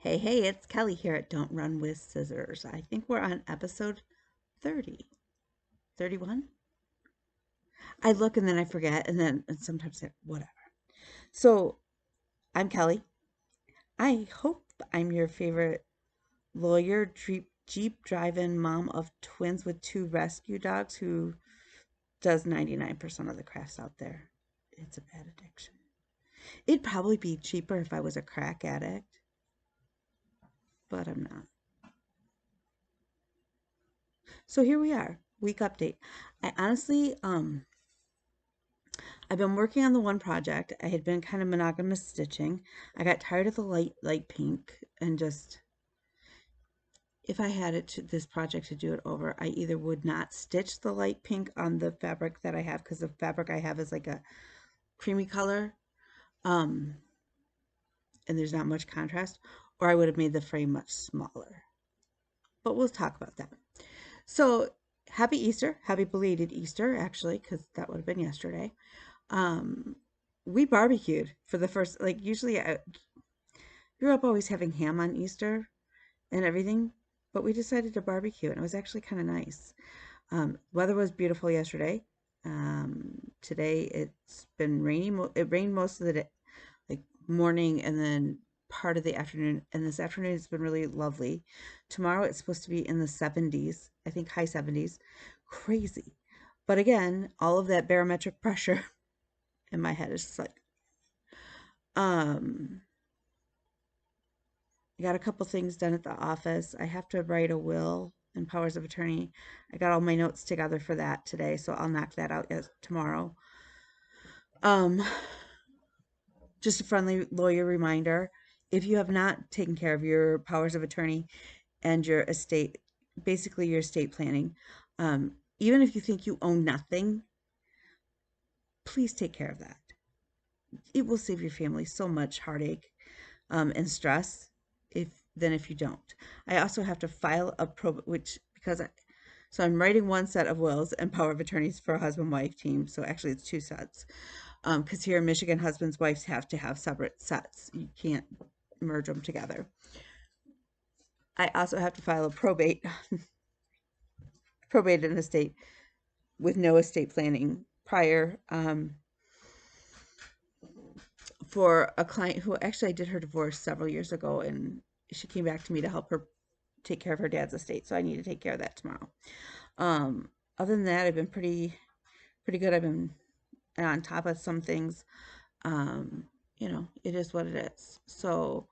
Hey, it's Kelly here at Don't Run with Scissors. I think we're on episode 30. 31? I look and then I forget, and sometimes whatever. So, I'm Kelly. I hope I'm your favorite lawyer, Jeep driving mom of twins with two rescue dogs who does 99% of the crafts out there. It's a bad addiction. It'd probably be cheaper if I was a crack addict, but I'm not. So here we are, week update. I honestly, I've been working on the one project. I had been kind of monogamous stitching. I got tired of the light pink and just, if I had this project to do it over, I either would not stitch the light pink on the fabric that I have, because the fabric I have is like a creamy color, um, and there's not much contrast, or I would have made the frame much smaller. But we'll talk about that. So happy Easter, happy belated Easter, actually, because that would have been yesterday. Um, we barbecued for the first, like, usually I grew up always having ham on Easter and everything, but we decided to barbecue, and it was actually kind of nice. Weather was beautiful yesterday. Today it's been rainy. It rained most of the day, like morning and then part of the afternoon. And this afternoon it's been really lovely. Tomorrow it's supposed to be in the 70s, I think high 70s. Crazy. But again, all of that barometric pressure in my head is just like, um, I got a couple things done at the office. I have to write a will and powers of attorney. I got all my notes together for that today, so I'll knock that out tomorrow. Um, just a friendly lawyer reminder. If you have not taken care of your powers of attorney and your estate, basically your estate planning, even if you think you own nothing, please take care of that. It will save your family so much heartache and stress if you don't. I also have to file a probate, so I'm writing one set of wills and power of attorneys for a husband-wife team. So actually it's two sets. Because here in Michigan, husbands, wives have to have separate sets. You can't merge them together. I also have to file a probate an estate with no estate planning prior, for a client who actually I did her divorce several years ago, and she came back to me to help her take care of her dad's estate. So I need to take care of that tomorrow. Other than that, I've been pretty good. I've been on top of some things. It is what it is. So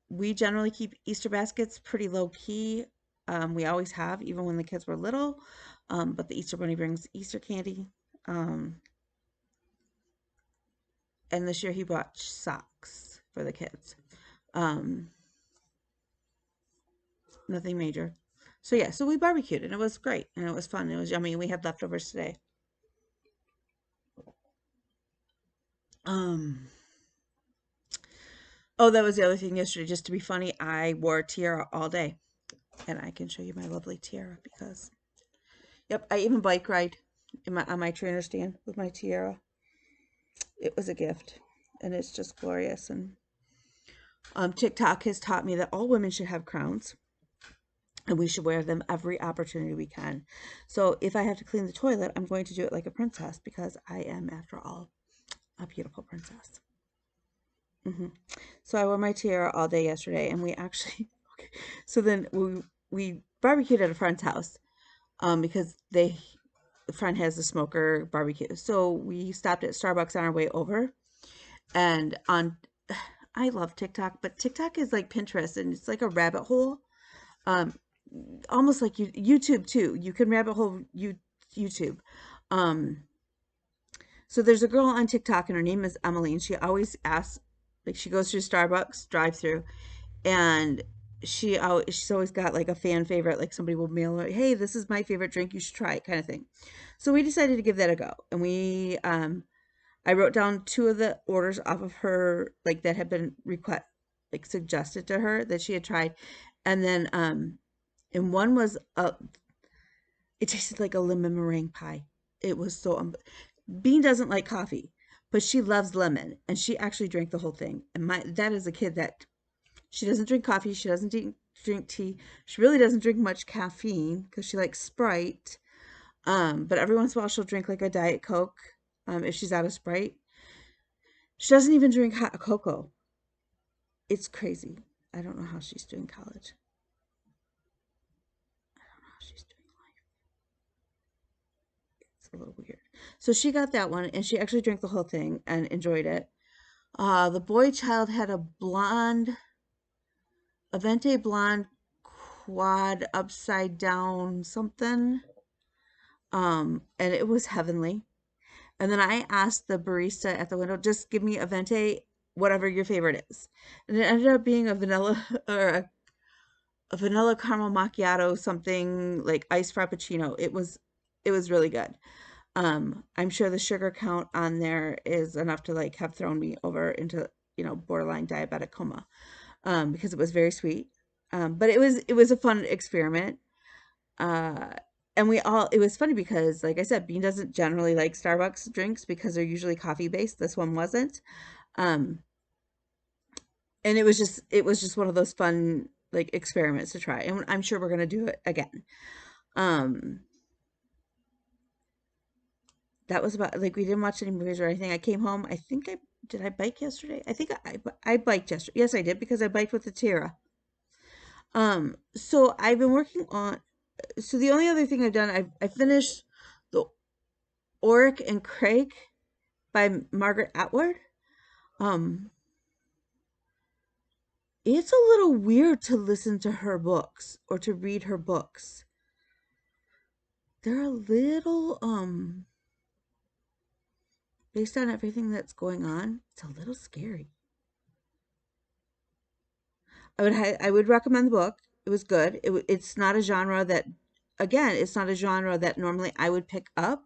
we generally keep Easter baskets pretty low key. We always have, even when the kids were little. But the Easter Bunny brings Easter candy. And this year he bought socks for the kids. Nothing major. So yeah, so we barbecued and it was great and it was fun. It was yummy. We had leftovers today. Oh, that was the other thing yesterday. Just to be funny, I wore a tiara all day, and I can show you my lovely tiara because, yep, I even bike ride on my trainer stand with my tiara. It was a gift, and it's just glorious. And TikTok has taught me that all women should have crowns, and we should wear them every opportunity we can. So if I have to clean the toilet, I'm going to do it like a princess because I am, after all, a beautiful princess. So I wore my tiara all day yesterday, and we actually okay. So then we barbecued at a friend's house, because the friend has a smoker barbecue. So we stopped at Starbucks on our way over, and I love TikTok, but TikTok is like Pinterest, and it's like a rabbit hole, um, almost like YouTube too. You can rabbit hole YouTube. Um, so there's a girl on TikTok, and her name is Emily, and she always asks, like, she goes through Starbucks drive-through, and she's always got like a fan favorite, like somebody will mail her, hey, this is my favorite drink, you should try it, kind of thing. So we decided to give that a go, and I wrote down two of the orders off of her, like, that had been suggested to her that she had tried, and then and one was it tasted like a lemon meringue pie. It was so Bean doesn't like coffee, but she loves lemon, and she actually drank the whole thing. And that is a kid that She doesn't drink coffee. She doesn't drink tea. She really doesn't drink much caffeine because she likes Sprite. But every once in a while she'll drink like a Diet Coke if she's out of Sprite. She doesn't even drink hot cocoa. It's crazy. I don't know how she's doing college. I don't know how she's doing life. It's a little weird. So she got that one, and she actually drank the whole thing and enjoyed it. The boy child had a venti blonde quad upside down something. And it was heavenly. And then I asked the barista at the window, just give me a venti, whatever your favorite is. And it ended up being a vanilla or a vanilla caramel macchiato, something like iced frappuccino. It was really good. I'm sure the sugar count on there is enough to like have thrown me over into, borderline diabetic coma. Because it was very sweet. But it was a fun experiment. Uh, and it was funny because, like I said, Bean doesn't generally like Starbucks drinks because they're usually coffee based. This one wasn't. Um, and it was just one of those fun like experiments to try. And I'm sure we're going to do it again. Um, that was about, like, we didn't watch any movies or anything. I came home. Did I bike yesterday? I think I biked yesterday. Yes, I did because I biked with the Tira. So I've been working on, so the only other thing I've done, I finished the Oric and Craig by Margaret Atwood. It's a little weird to listen to her books or to read her books. They're a little, based on everything that's going on, it's a little scary. I would recommend the book. It was good. It's not a genre that, again, it's not a genre that normally I would pick up,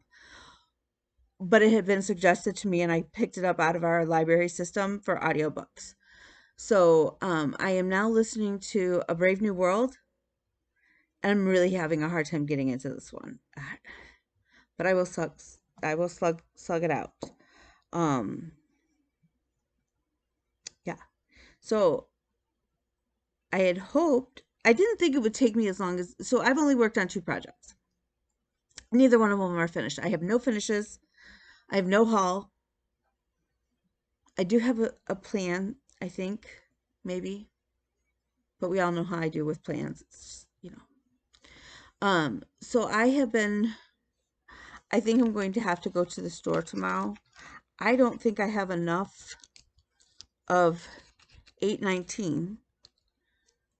but it had been suggested to me and I picked it up out of our library system for audiobooks. So I am now listening to A Brave New World, and I'm really having a hard time getting into this one. But I will slug it out. Yeah. So I had hoped, I didn't think it would take me as long as, so I've only worked on 2 projects. Neither one of them are finished. I have no finishes. I have no haul. I do have a plan, I think, maybe. But we all know how I do with plans. It's just, so I think I'm going to have to go to the store tomorrow. I don't think I have enough of 819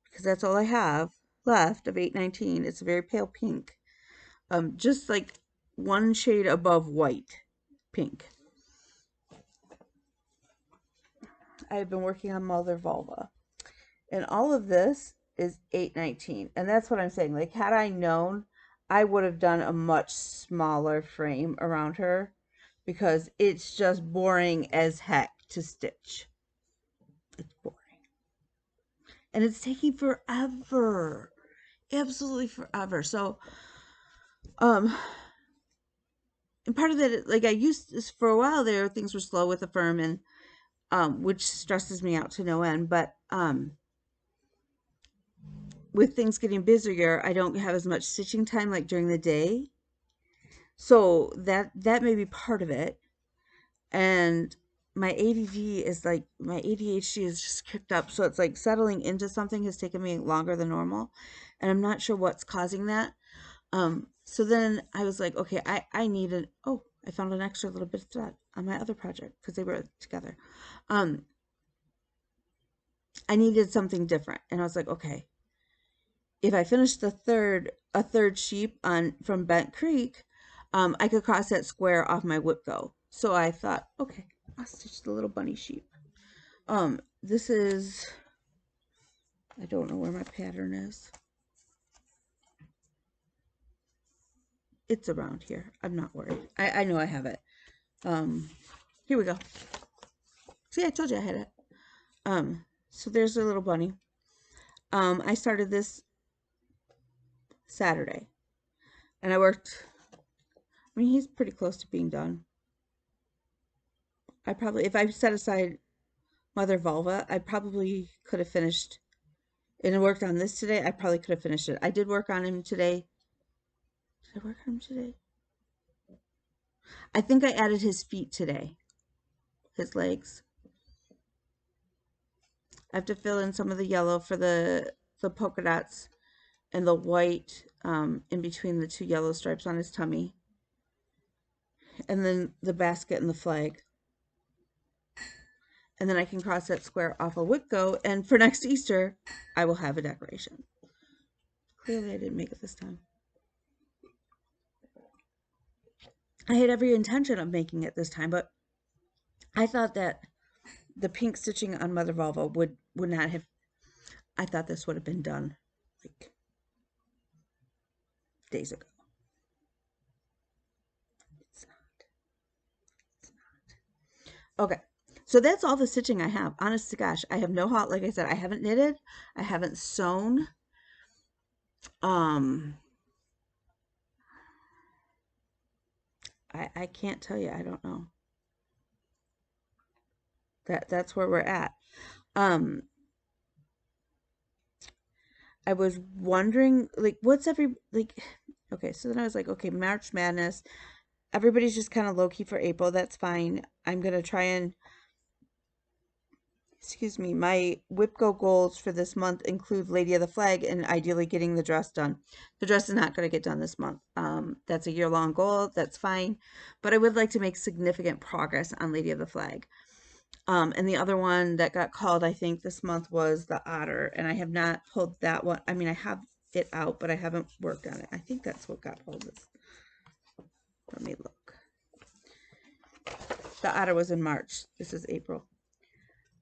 because that's all I have left of 819. It's a very pale pink. Just like one shade above white pink. I've been working on Mother Vulva. And all of this is 819. And that's what I'm saying. Like, had I known, I would have done a much smaller frame around her because it's just boring as heck to stitch. It's boring. And it's taking forever. Absolutely forever. So, and part of that, like, I used this for a while there, things were slow with the firm and, which stresses me out to no end. But, with things getting busier, I don't have as much stitching time like during the day. So that may be part of it. And my ADD is like, my ADHD is just kicked up. So it's like settling into something has taken me longer than normal. And I'm not sure what's causing that. So then I was like, okay, I needed, oh, I found an extra little bit of thread on my other project because they were together. I needed something different. And I was like, okay, if I finish a third sheep from Bent Creek, I could cross that square off my Whipco. So I thought, okay, I'll stitch the little bunny sheep. This is, I don't know where my pattern is. It's around here. I'm not worried. I know I have it. Here we go. See, I told you I had it. So there's a little bunny. I started this Saturday. And I worked, I mean, he's pretty close to being done. I probably, if I set aside Mother Vulva. I probably could have finished and worked on this today. I probably could have finished it. I did work on him today. Did I work on him today? I think I added his feet today. His legs. I have to fill in some of the yellow for the polka dots and the white in between the two yellow stripes on his tummy. And then the basket and the flag. And then I can cross that square off a Whitco, and for next Easter, I will have a decoration. Clearly I didn't make it this time. I had every intention of making it this time, but I thought that the pink stitching on Mother Vulva would not have, I thought this would have been done like days ago. It's not. It's not. Okay. So that's all the stitching I have. Honest to gosh, I have no haul. Like I said, I haven't knitted. I haven't sewn. I can't tell you. I don't know. That's where we're at. I was wondering, like, what's okay, so then I was like, okay, March Madness. Everybody's just kind of low key for April. That's fine. I'm going to try and, excuse me, my WIPCO goals for this month include Lady of the Flag and ideally getting the dress done. The dress is not going to get done this month. That's a year-long goal. That's fine. But I would like to make significant progress on Lady of the Flag. And the other one that got called, I think, this month was the Otter, and I have not pulled that one. I mean, I have it out, but I haven't worked on it. I think that's what got pulled. Let me look. The Otter was in March. This is April.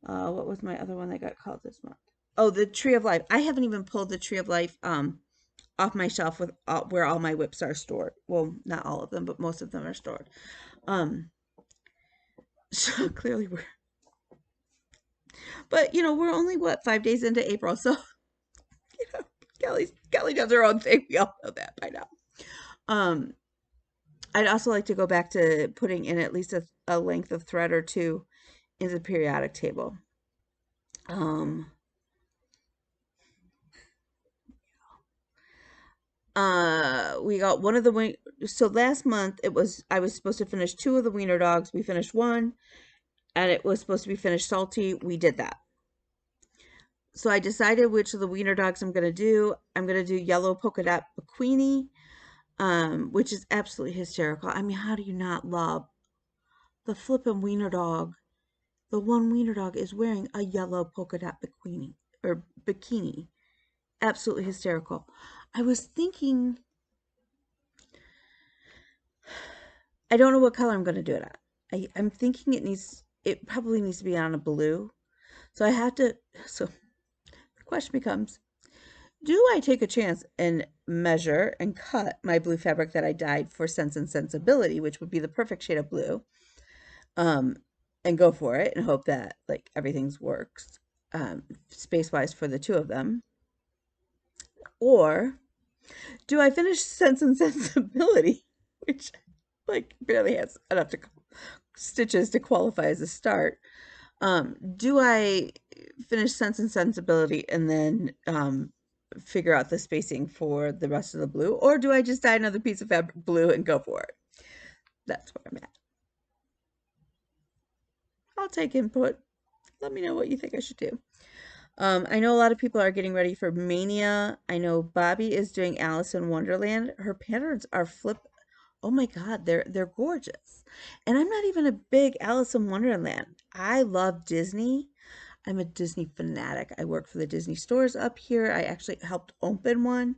What was my other one that got called this month? Oh, the Tree of Life. I haven't even pulled the Tree of Life off my shelf with where all my whips are stored. Well, not all of them, but most of them are stored. So clearly we're, but you know, we're only what 5 days into April, so you know, Kelly does her own thing. We all know that by now. I'd also like to go back to putting in at least a length of thread or two in the periodic table. We got one of the so last month I was supposed to finish 2 of the wiener dogs. We finished 1, and it was supposed to be finished salty. We did that. So I decided which of the wiener dogs I'm gonna do. I'm gonna do yellow polka dot bikini, which is absolutely hysterical. I mean, how do you not love the flippin' wiener dog? The one wiener dog is wearing a yellow polka dot bikini. Absolutely hysterical. I was thinking, I don't know what color I'm going to do it at. I'm thinking it probably needs to be on a blue. So the question becomes, do I take a chance and measure and cut my blue fabric that I dyed for Sense and Sensibility, which would be the perfect shade of blue, and go for it and hope that like everything's works space-wise for the 2 of them? Or do I finish Sense and Sensibility, which like barely has enough stitches to qualify as a start? Do I finish Sense and Sensibility and then figure out the spacing for the rest of the blue, or do I just dye another piece of fabric blue and go for it? That's where I'm at. I'll take input. Let me know what you think I should do. I know a lot of people are getting ready for Mania. I know Bobby is doing Alice in Wonderland. Her patterns are oh my god, they're gorgeous. And I'm not even a big Alice in Wonderland. I love Disney. I'm a Disney fanatic. I work for the Disney stores up here. I actually helped open one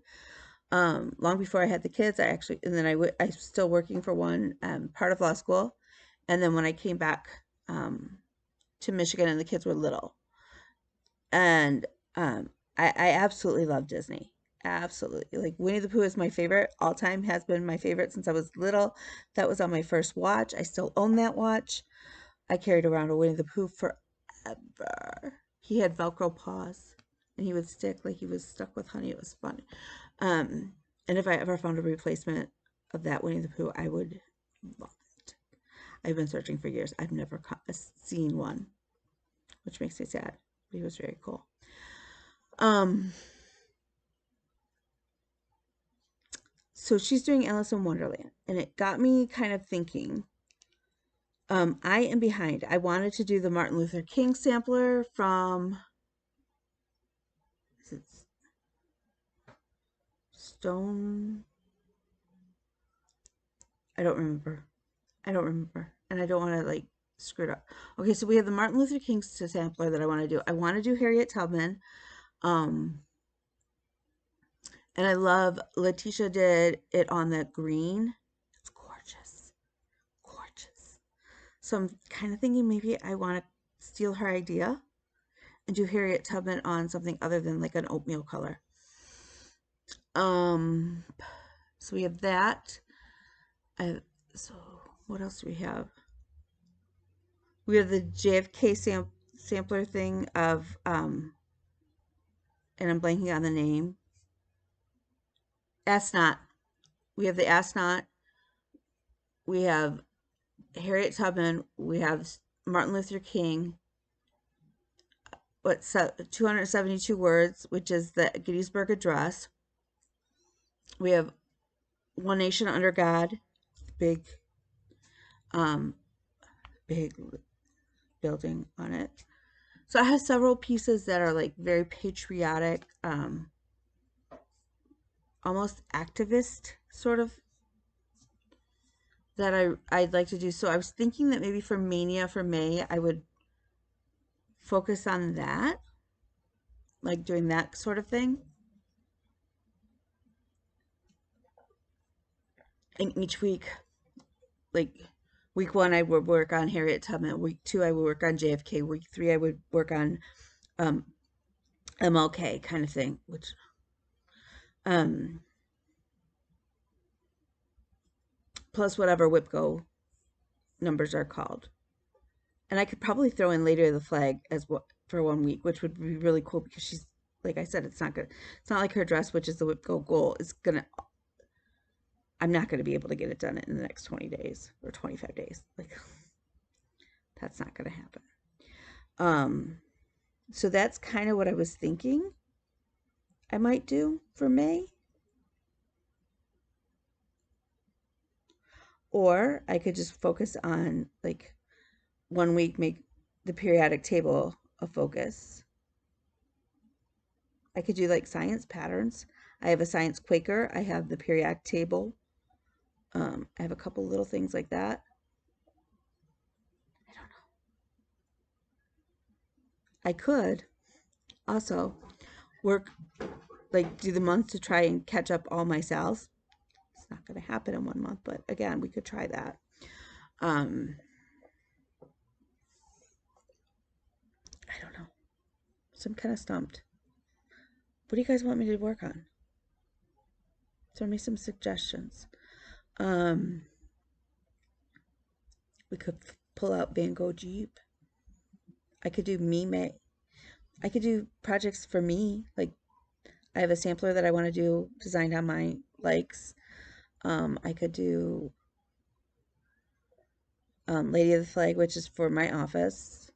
long before I had the kids. And then I'm still working for one part of law school. And then when I came back to Michigan and the kids were little, and I absolutely love Disney. Absolutely. Like Winnie the Pooh is my favorite all time, has been my favorite since I was little. That was on my first watch. I still own that watch. I carried around a Winnie the Pooh forever. He had Velcro paws and he would stick like he was stuck with honey. It was fun. And if I ever found a replacement of that Winnie the Pooh, I would love it. I've been searching for years. I've never seen one. which makes me sad. He was very cool. So she's doing Alice in Wonderland, and it got me kind of thinking. I am behind. I wanted to do the Martin Luther King sampler from is it Stone? I don't remember. And I don't want to like screw it up. Okay, so we have the Martin Luther King sampler that I want to do. I want to do Harriet Tubman. And I love Letitia did it on that green. It's gorgeous. Gorgeous. So I'm kind of thinking maybe I want to steal her idea and do Harriet Tubman on something other than like an oatmeal color. So we have that. So what else do we have? We have the JFK sampler thing of, and I'm blanking on the name. Astronaut. We have the astronaut. We have Harriet Tubman. We have Martin Luther King. What's 272 words, which is the Gettysburg Address. We have One Nation Under God. Big building on it. So I have several pieces that are like very patriotic, almost activist sort of that I'd like to do. So I was thinking that maybe for Mania for May, I would focus on that, like doing that sort of thing. And each week, like week 1, I would work on Harriet Tubman. Week 2, I would work on JFK. Week 3, I would work on MLK kind of thing, which plus whatever WIPGO numbers are called. And I could probably throw in Lady of the Flag as well for 1 week, which would be really cool because she's, like I said, it's not like her dress, which is the WIPGO goal. I'm not gonna be able to get it done in the next 20 days or 25 days. Like, that's not gonna happen. So that's kind of what I was thinking I might do for May. Or I could just focus on, like, 1 week, make the periodic table a focus. I could do like science patterns. I have a science Quaker. I have the periodic table. I have a couple little things like that. I don't know. I could also work, like do the month to try and catch up all my sales. It's not going to happen in 1 month, but again, we could try that. I don't know. So I'm kind of stumped. What do you guys want me to work on? Throw me some suggestions. We could pull out Van Gogh Jeep. I could do May. I could do projects for me. Like, I have a sampler that I want to do designed on my likes. I could do Lady of the Flag, which is for my office.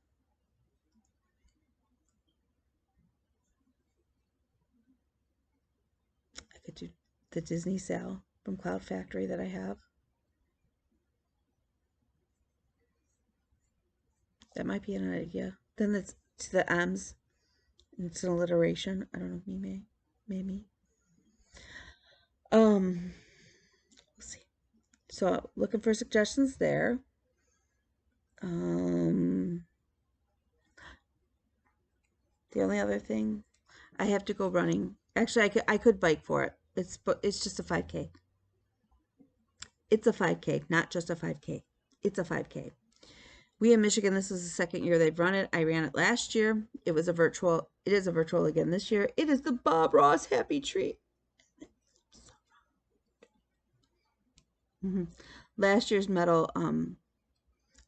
I could do the Disney sale from Cloud Factory that I have. That might be an idea. Then it's to the M's. It's an alliteration. I don't know. Maybe. We'll see. So looking for suggestions there. The only other thing, I have to go running. Actually, I could bike for it. It's just a 5K. It's a 5K, not just a 5K. It's a 5K. We in Michigan, this is the second year they've run it. I ran it last year. It was a virtual. It is a virtual again this year. It is the Bob Ross Happy Tree. Last year's medal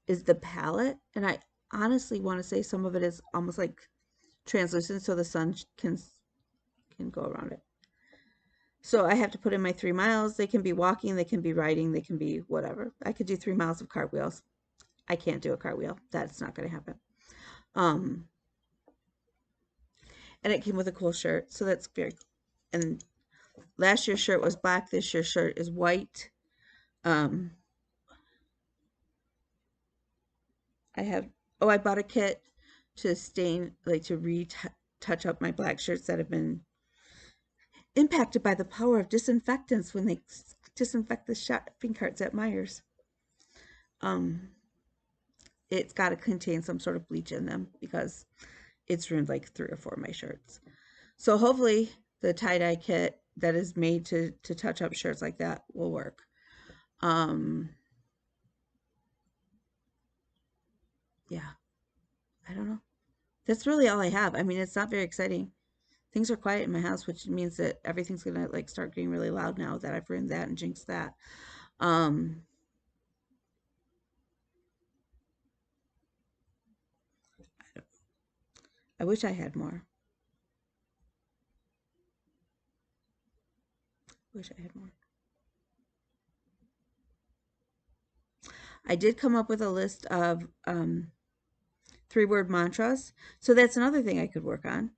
is the palette, and I honestly want to say some of it is almost like translucent, so the sun can go around it. So I have to put in my 3 miles. They can be walking, they can be riding, they can be whatever. I could do 3 miles of cartwheels. I can't do a cartwheel. That's not going to happen. Um, and it came with a cool shirt, so that's very cool. And last year's shirt was black. This year's shirt is white. Um, I bought a kit to stain, like to retouch up my black shirts that have been impacted by the power of disinfectants when they disinfect the shopping carts at Myers. Um, it's got to contain some sort of bleach in them because it's ruined like 3 or 4 of my shirts. So hopefully the tie-dye kit that is made to touch up shirts like that will work. Yeah, I don't know. That's really all I have. I mean, it's not very exciting. Things are quiet in my house, which means that everything's gonna like start getting really loud now that I've ruined that and jinxed that. Um, I wish I had more. Wish I had more. I did come up with a list of 3-word mantras, so that's another thing I could work on.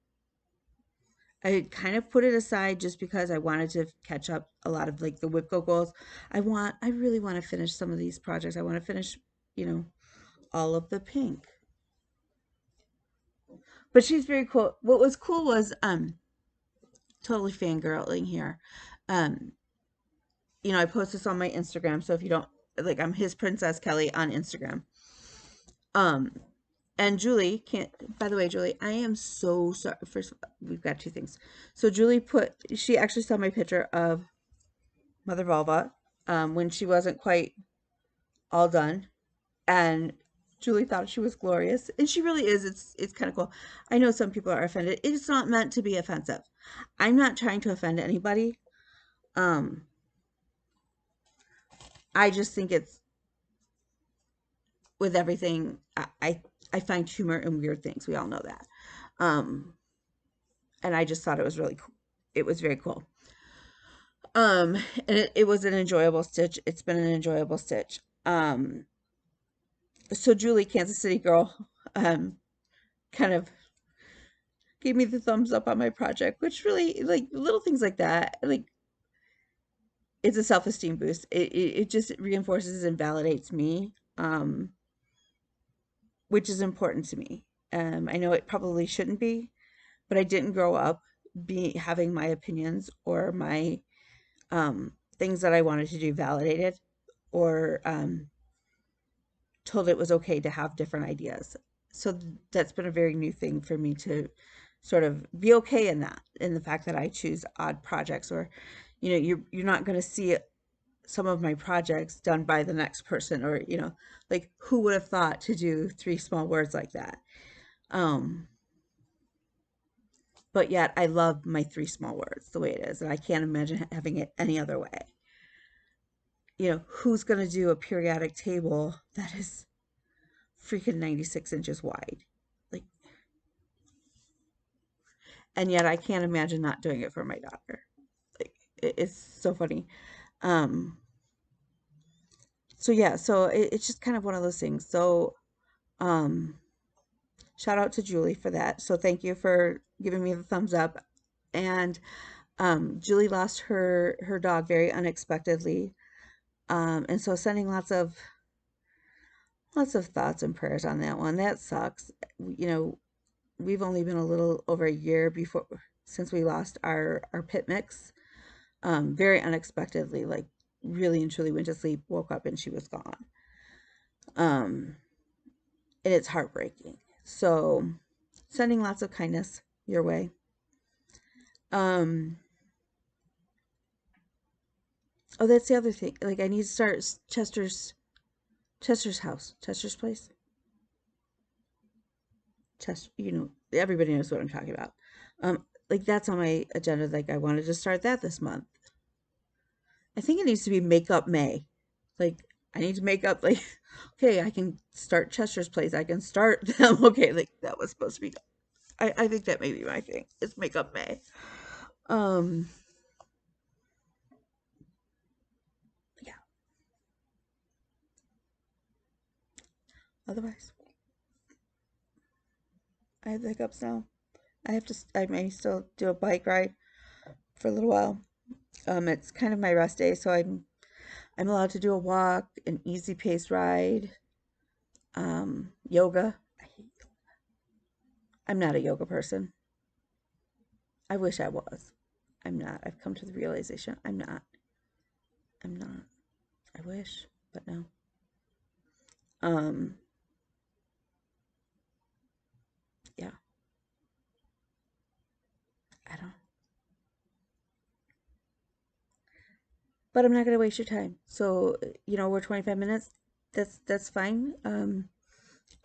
I kind of put it aside just because I wanted to catch up a lot of like the WIPCO goals. I really want to finish some of these projects. I want to finish, you know, all of the pink. But she's very cool. What was cool was totally fangirling here. Um, I post this on my Instagram, so if you don't like, I'm his Princess Kelly on Instagram. Um, and Julie can't. By the way, Julie, I am so sorry. First, we've got 2 things. So Julie she actually saw my picture of Mother Vulva when she wasn't quite all done, and Julie thought she was glorious, and she really is. It's kind of cool. I know some people are offended. It's not meant to be offensive. I'm not trying to offend anybody. Um, I just think it's with everything. I find humor in weird things. We all know that. Um, and I just thought it was really cool. It was very cool. And it was an enjoyable stitch. It's been an enjoyable stitch. So Julie, Kansas City girl, kind of gave me the thumbs up on my project, which really, like, little things like that, like, it's a self-esteem boost. It just reinforces and validates me, which is important to me. I know it probably shouldn't be, but I didn't grow up having my opinions or my things that I wanted to do validated, or told it was okay to have different ideas. So that's been a very new thing for me to sort of be okay in that, in the fact that I choose odd projects, or you're not going to see some of my projects done by the next person, or like, who would have thought to do 3 small words like that. But yet I love my 3 small words the way it is, and I can't imagine having it any other way. Who's going to do a periodic table that is freaking 96 inches wide? Like, and yet I can't imagine not doing it for my daughter. Like, it's so funny. Um, so yeah, so it's just kind of one of those things. So, um, shout out to Julie for that. So thank you for giving me the thumbs up. And Julie lost her dog very unexpectedly. And so sending lots of thoughts and prayers on that one. That sucks. We've only been a little over a year since we lost our pit mix. Very unexpectedly, like, really and truly went to sleep, woke up, and she was gone. And it's heartbreaking. So, sending lots of kindness your way. Oh, that's the other thing. Like, I need to start Chester's house, Chester's place. Chester, everybody knows what I'm talking about. Like, that's on my agenda. Like, I wanted to start that this month. I think it needs to be Makeup May. Like, I need to make up, like, okay, I can start Chester's place. I can start them. Okay, like, that was supposed to be. I think that may be my thing. It's Makeup May. Yeah. Otherwise, I have the hiccups now. I may still do a bike ride for a little while. It's kind of my rest day, so I'm allowed to do a walk, an easy pace ride, yoga. I'm not a yoga person. I wish I was. I'm not. I've come to the realization I'm not. I'm not. I wish, but no. Um, yeah, I don't. But I'm not gonna waste your time. So, we're 25 minutes. That's fine.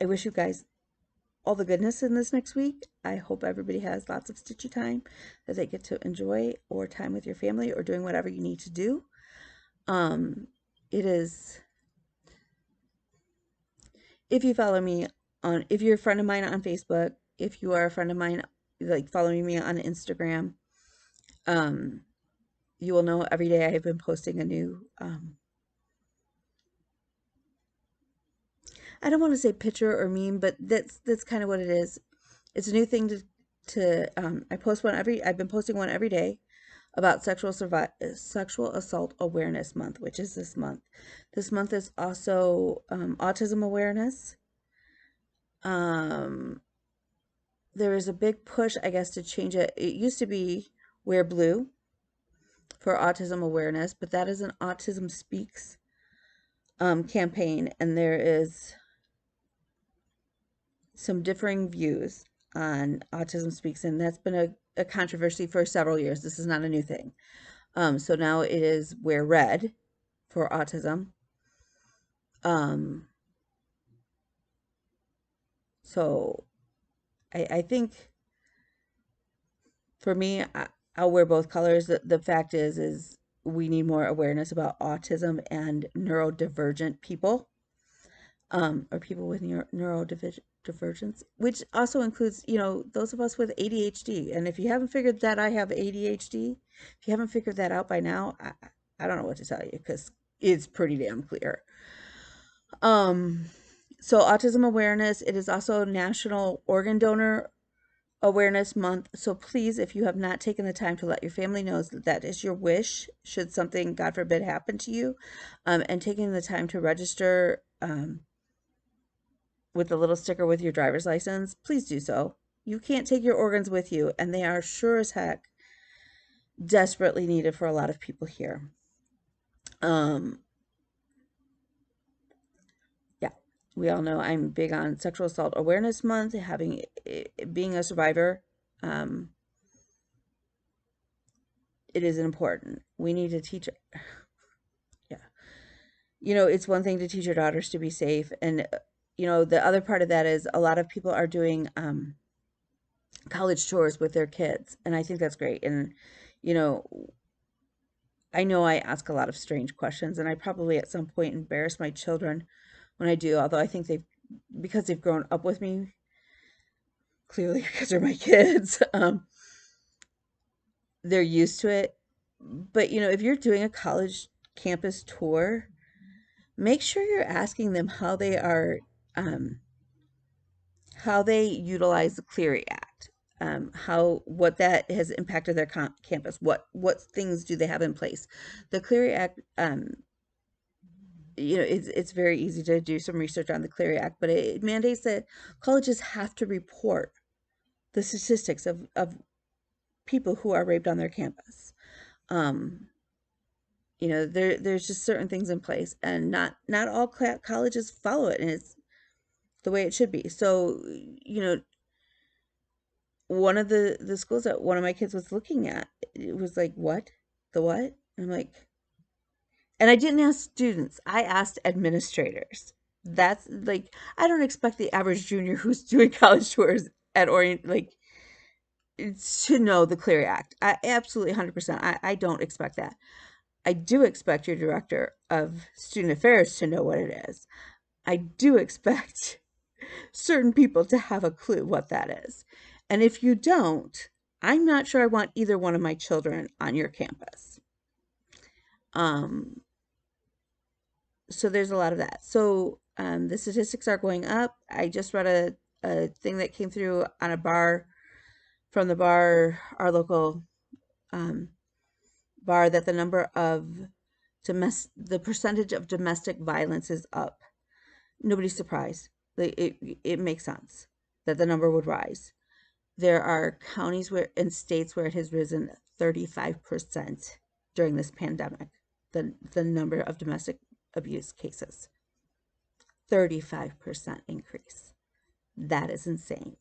I wish you guys all the goodness in this next week. I hope everybody has lots of stitchy time that they get to enjoy, or time with your family, or doing whatever you need to do. It is, if you follow me if you're a friend of mine on Facebook, if you are a friend of mine, like following me on Instagram, um, you will know every day I have been posting a new, I don't want to say picture or meme, but that's kind of what it is. It's a new thing I've been posting one every day about sexual assault awareness month, which is this month. This month is also autism awareness. There is a big push, I guess, to change it. It used to be wear blue for autism awareness, but that is an Autism Speaks campaign, and there is some differing views on Autism Speaks, and that's been a controversy for several years. This is not a new thing. So now it is wear red for autism. So I think for me, I'll wear both colors. The fact is we need more awareness about autism and neurodivergent people, or people with neurodivergence, which also includes, those of us with ADHD. And if you haven't figured that I have ADHD, if you haven't figured that out by now, I don't know what to tell you, because it's pretty damn clear. So autism awareness, it is also National Organ Donor Awareness Month. So please, if you have not taken the time to let your family know that that is your wish, should something, God forbid, happen to you, and taking the time to register with the little sticker with your driver's license, please do so. You can't take your organs with you, and they are sure as heck desperately needed for a lot of people here. Yeah, we all know I'm big on Sexual Assault Awareness Month, being a survivor. It is important. We need to teach. Yeah, it's one thing to teach your daughters to be safe, and the other part of that is a lot of people are doing college tours with their kids, and I think that's great. And I know I ask a lot of strange questions, and I probably at some point embarrass my children when I do, although I think because they've grown up with me, clearly because they're my kids, they're used to it. But if you're doing a college campus tour, make sure you're asking them how they utilize the Clery Act, what that has impacted their campus, what things do they have in place. The Clery Act, it's very easy to do some research on the Clery Act, but it mandates that colleges have to report the statistics of people who are raped on their campus. There's just certain things in place, and not all colleges follow it, and it's the way it should be. So, one of the schools that one of my kids was looking at, it was like, what? The what? And I'm like, and I didn't ask students, I asked administrators. That's like, I don't expect the average junior who's doing college tours at Orient, like, to know the Clery Act. I absolutely 100%. I don't expect that. I do expect your director of student affairs to know what it is. I do expect certain people to have a clue what that is. And if you don't, I'm not sure I want either one of my children on your campus. So there's a lot of that. So the statistics are going up. I just read a thing that came through on a bar, from the bar, our local bar, that the percentage of domestic violence is up. Nobody's surprised. It makes sense that the number would rise. There are counties and states where it has risen 35% during this pandemic, the number of domestic abuse cases. 35% increase. That is insane.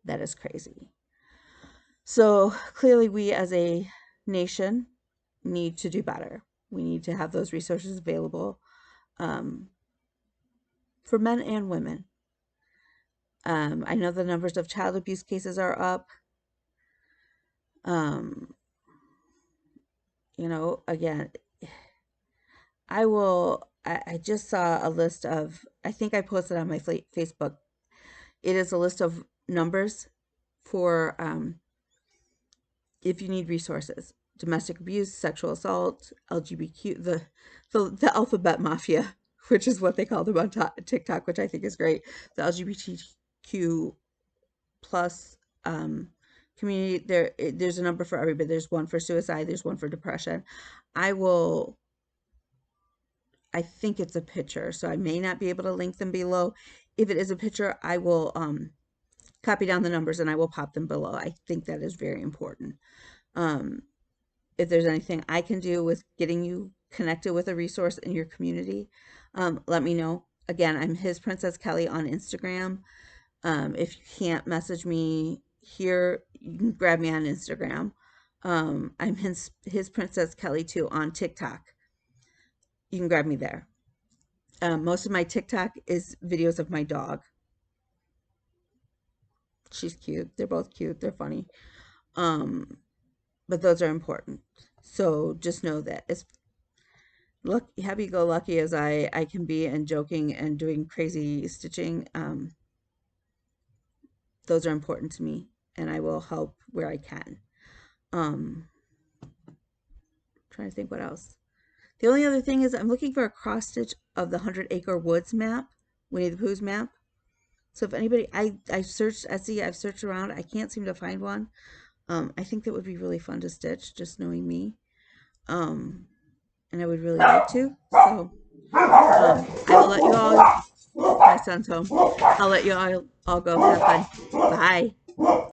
That is crazy. So clearly we as a nation need to do better. We need to have those resources available for men and women. I know the numbers of child abuse cases are up. Again, I just saw a list of, I think I posted on my Facebook. It is a list of numbers for if you need resources: domestic abuse, sexual assault, LGBTQ, the alphabet mafia, which is what they call them on TikTok, which I think is great. The LGBTQ plus community. There's a number for everybody. There's one for suicide. There's one for depression. I think it's a picture, so I may not be able to link them below. If it is a picture, I will copy down the numbers and I will pop them below. I think that is very important. If there's anything I can do with getting you connected with a resource in your community, let me know. Again, I'm His Princess Kelly on Instagram. If you can't message me here, you can grab me on Instagram. I'm His Princess Kelly too on TikTok. You can grab me there. Most of my TikTok is videos of my dog. She's cute. They're both cute. They're funny. But those are important. So just know that as happy-go-lucky as I can be, and joking and doing crazy stitching, those are important to me, and I will help where I can. Trying to think what else. The only other thing is I'm looking for a cross stitch of the 100 Acre Woods map, Winnie the Pooh's map. So if anybody, I've searched Etsy, I've searched around, I can't seem to find one. I think that would be really fun to stitch, just knowing me. And I would really like to. So I will let you all, my son's home. I'll let you all go. Have fun. Bye.